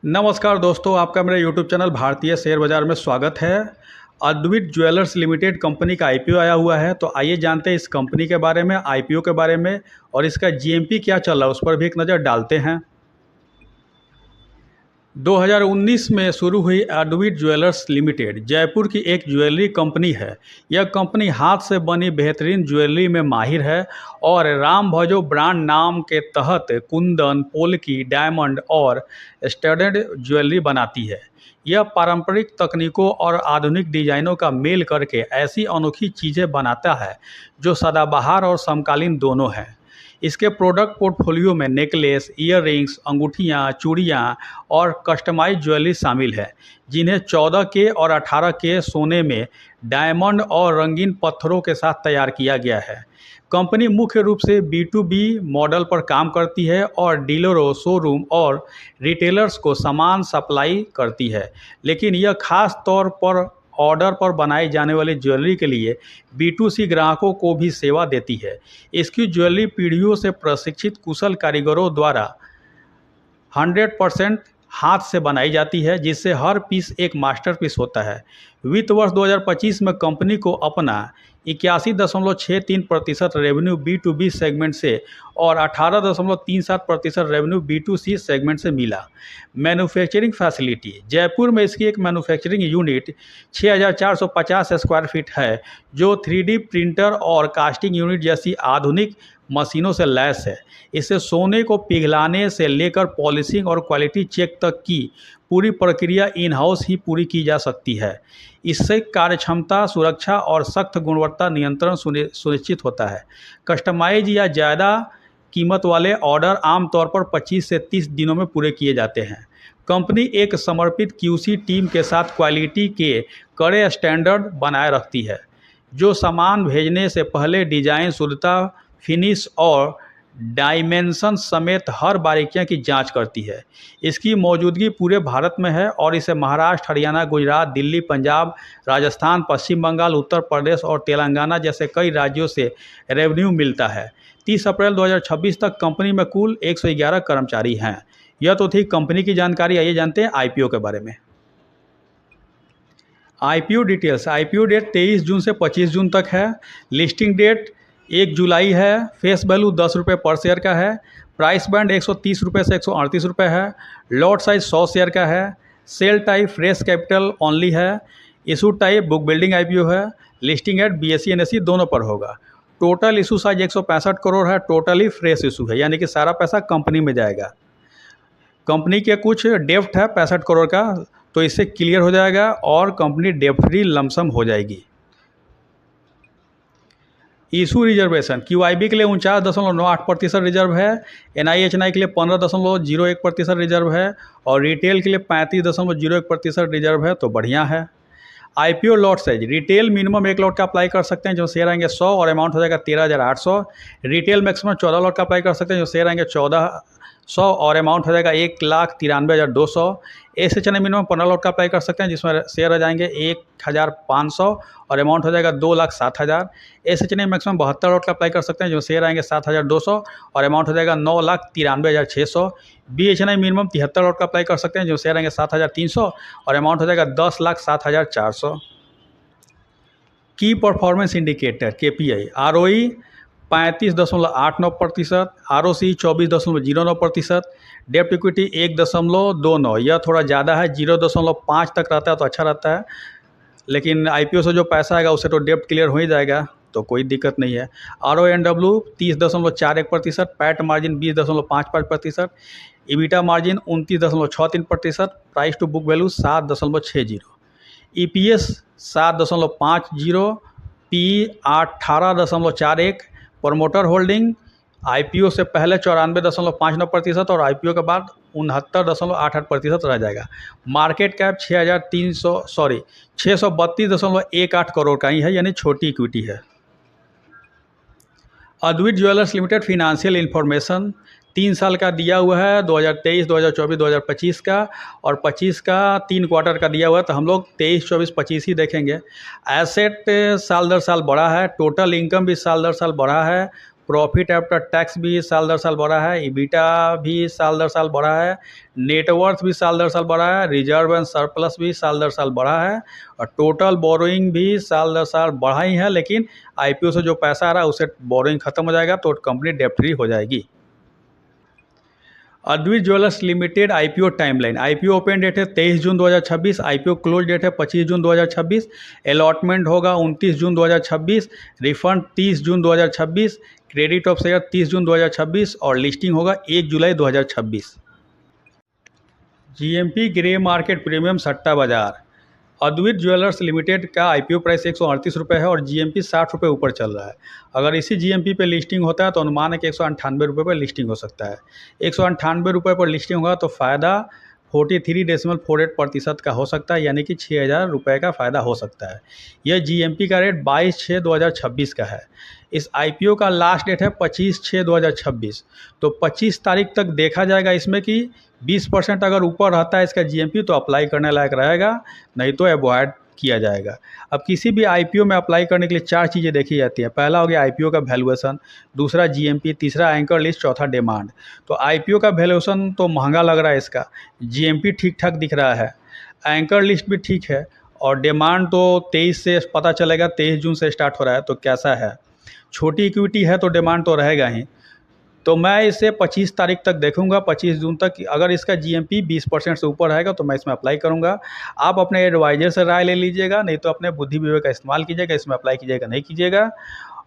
नमस्कार दोस्तों, आपका मेरे YouTube चैनल भारतीय शेयर बाजार में स्वागत है। अद्वैत ज्वेलर्स लिमिटेड कंपनी का आईपीओ आया हुआ है, तो आइए जानते हैं इस कंपनी के बारे में, आईपीओ के बारे में और इसका जीएमपी क्या चल रहा है उस पर भी एक नज़र डालते हैं। 2019 में शुरू हुई अद्वैत ज्वेलर्स लिमिटेड जयपुर की एक ज्वेलरी कंपनी है। यह कंपनी हाथ से बनी बेहतरीन ज्वेलरी में माहिर है और राम भजो ब्रांड नाम के तहत कुंदन, पोल्की, डायमंड और स्टडेड ज्वेलरी बनाती है। यह पारंपरिक तकनीकों और आधुनिक डिजाइनों का मेल करके ऐसी अनोखी चीज़ें बनाता है जो सदाबहार और समकालीन दोनों हैं। इसके प्रोडक्ट पोर्टफोलियो में नेकलेस, ईयररिंग्स, अंगूठियाँ, चूड़ियाँ और कस्टमाइज ज्वेलरी शामिल है, जिन्हें 14K और 18K सोने में डायमंड और रंगीन पत्थरों के साथ तैयार किया गया है। कंपनी मुख्य रूप से B2B मॉडल पर काम करती है और डीलरों, शोरूम और रिटेलर्स को सामान सप्लाई करती है, लेकिन यह खास तौर पर ऑर्डर पर बनाई जाने वाली ज्वेलरी के लिए B2C ग्राहकों को भी सेवा देती है। इसकी ज्वेलरी पीढ़ियों से प्रशिक्षित कुशल कारीगरों द्वारा 100% हाथ से बनाई जाती है, जिससे हर पीस एक मास्टरपीस होता है। वित्त वर्ष 2025 में कंपनी को अपना 81.63% रेवेन्यू B2B सेगमेंट से और 18.37% रेवेन्यू B2C सेगमेंट से मिला। मैन्युफैक्चरिंग फैसिलिटी जयपुर में इसकी एक मैन्युफैक्चरिंग यूनिट 6450 स्क्वायर फीट है, जो 3D प्रिंटर और कास्टिंग यूनिट जैसी आधुनिक मशीनों से लैस है। इससे सोने को पिघलाने से लेकर पॉलिशिंग और क्वालिटी चेक तक की पूरी प्रक्रिया इन हाउस ही पूरी की जा सकती है। इससे कार्यक्षमता, सुरक्षा और सख्त गुणवत्ता नियंत्रण सुनिश्चित होता है। कस्टमाइज या ज़्यादा कीमत वाले ऑर्डर आमतौर पर 25 से 30 दिनों में पूरे किए जाते हैं। कंपनी एक समर्पित QC टीम के साथ क्वालिटी के कड़े स्टैंडर्ड बनाए रखती है, जो सामान भेजने से पहले डिजाइन, शुद्धता, फिनिश और डायमेंशन समेत हर बारीकियां की जांच करती है। इसकी मौजूदगी पूरे भारत में है और इसे महाराष्ट्र, हरियाणा, गुजरात, दिल्ली, पंजाब, राजस्थान, पश्चिम बंगाल, उत्तर प्रदेश और तेलंगाना जैसे कई राज्यों से रेवेन्यू मिलता है। 30 अप्रैल 2026 तक कंपनी में कुल 111 कर्मचारी हैं। यह तो थी कंपनी की जानकारी। आइए जानते हैं आईपीओ के बारे में। IPO details. आईपीओ डेट 23 जून से 25 जून तक है। लिस्टिंग डेट 1 जुलाई है। फेस वैल्यू 10 रुपये पर शेयर का है। प्राइस बैंड 130 रुपये से 138 रुपये है। लॉट साइज 100 शेयर का है। Sale type fresh capital only है। Issue type book building IPO है। लिस्टिंग एट BSE NSE दोनों पर होगा। टोटल इशू साइज 165 करोड़ है। टोटली फ्रेश इशू है, यानी कि सारा पैसा कंपनी में जाएगा। कंपनी के कुछ डेप्ट है 65 करोड़ का, तो इससे क्लियर हो जाएगा और कंपनी डेप्ट फ्री लमसम हो जाएगी। इशू रिजर्वेशन QIB के लिए 49.98% रिजर्व है। NIHNI के लिए 15.01% रिजर्व है और रिटेल के लिए 35.01% रिजर्व है, तो बढ़िया है। IPO lot size retail minimum 1 lot का अप्लाई कर सकते हैं, जो शेयर आएंगे 100 और अमाउंट हो जाएगा 13,800। रिटेल मैक्सिमम 14 लॉट का अप्लाई कर सकते हैं, जो शेयर आएंगे 1400 और अमाउंट हो जाएगा 1,93,200। SHNI मिनिमम 15 लॉट का अप्लाई कर सकते हैं, जिसमें शेयर आ जाएंगे 1,500 और अमाउंट हो जाएगा 2,07,000। SHNI मैक्सिमम 72 लॉट का अप्लाई कर सकते हैं, जो शेयर आएंगे 7,200 और अमाउंट हो जाएगा 9,93,600। BHNI मिनिमम 73 लॉट का अप्लाई कर सकते हैं, जो शेयर आएंगे 7,300 और अमाउंट हो जाएगा 10,07,400। की performance indicator KPI ROE 35.89%, ROC 24.09%, डेप्ट इक्विटी 1.29। यह थोड़ा ज़्यादा है, 0.5 तक रहता है तो अच्छा रहता है, लेकिन आईपीओ से जो पैसा आएगा उससे तो डेप्ट क्लियर हो ही जाएगा, तो कोई दिक्कत नहीं है। RONW 30.41%, PAT margin 20.55%, EBITDA margin 29.63%, price to book value 7.60, EPS 7.50, PE 18.41। Promoter holding IPO से पहले 94.59% और आईपीओ के बाद 69.88% रह जाएगा। मार्केट कैप 632.18 करोड़ का ही है, यानी छोटी इक्विटी है। अद्वैत ज्वेलर्स लिमिटेड फिनेंशियल इन्फॉर्मेशन 3 साल का दिया हुआ है, 2023, 2024, 2025 का, और 25 का 3 क्वार्टर का दिया हुआ है, तो हम लोग 23, 24, 25 ही देखेंगे। एसेट साल दर साल बढ़ा है, टोटल इनकम भी साल दर साल बढ़ा है, प्रॉफिट आफ्टर टैक्स भी साल दर साल बढ़ा है, EBITDA भी साल दर साल बढ़ा है, नेटवर्थ भी साल दर साल बढ़ा है, रिजर्व एंड सरप्लस भी साल दर साल बढ़ा है, और टोटल बोरोइंग भी साल दर साल बढ़ा ही है। लेकिन IPO से जो पैसा आ रहा है उससे बोरोइंग खत्म हो जाएगा तो कंपनी डेट फ्री हो जाएगी। अद्वैत ज्वेलर्स लिमिटेड IPO टाइमलाइन। IPO ओपन डेट है 23 जून 2026, IPO क्लोज डेट है 25 जून 2026, अलॉटमेंट होगा 29 जून 2026, refund 30 June 2026, credit of share 30 जून 2026 और लिस्टिंग होगा 1 जुलाई 2026। GMP ग्रे मार्केट प्रीमियम सट्टा बाजार। अद्वैत ज्वेलर्स लिमिटेड का IPO प्राइस 138 रुपये है और GMP 60 रुपये ऊपर चल रहा है। अगर इसी GMP पे लिस्टिंग होता है तो अनुमान है कि 198 रुपये पर लिस्टिंग हो सकता है। 198 रुपये पर लिस्टिंग होगा तो फ़ायदा 43.48% का हो सकता है, यानी कि 6,000 रुपये का फ़ायदा हो सकता है। यह GMP का रेट 22/6/2026 का है। इस IPO का लास्ट डेट है 25/6/2026, तो 25 तारीख तक देखा जाएगा इसमें कि 20% अगर ऊपर रहता है इसका GMP तो अप्लाई करने लायक रहेगा, नहीं तो अवॉइड किया जाएगा। अब किसी भी IPO में अप्लाई करने के लिए 4 चीज़ें देखी जाती हैं। पहला हो गया IPO का वैल्यूएशन, दूसरा GMP, तीसरा एंकर लिस्ट, चौथा डिमांड। तो IPO का वैल्यूएशन तो महंगा लग रहा है इसका, GMP ठीक ठाक दिख रहा है, एंकर लिस्ट भी ठीक है, और डिमांड तो 23 से पता चलेगा, 23 जून से स्टार्ट हो रहा है तो कैसा है। छोटी इक्विटी है तो डिमांड तो रहेगा ही। तो मैं इसे 25 तारीख तक देखूंगा, 25 जून तक। अगर इसका GMP 20% से ऊपर रहेगा तो मैं इसमें अप्लाई करूंगा। आप अपने एडवाइजर से राय ले लीजिएगा, नहीं तो अपने बुद्धि विवेक का इस्तेमाल कीजिएगा, इसमें अप्लाई कीजिएगा नहीं कीजिएगा।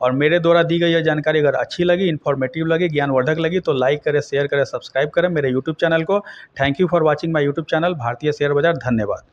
और मेरे द्वारा दी गई यह जानकारी अगर अच्छी लगी, इन्फॉर्मेटिव लगी, ज्ञानवर्धक लगी तो लाइक करें, शेयर करें, सब्सक्राइब करें मेरे यूट्यूब चैनल को। Thank you for watching my YouTube channel भारतीय शेयर बाजार। धन्यवाद।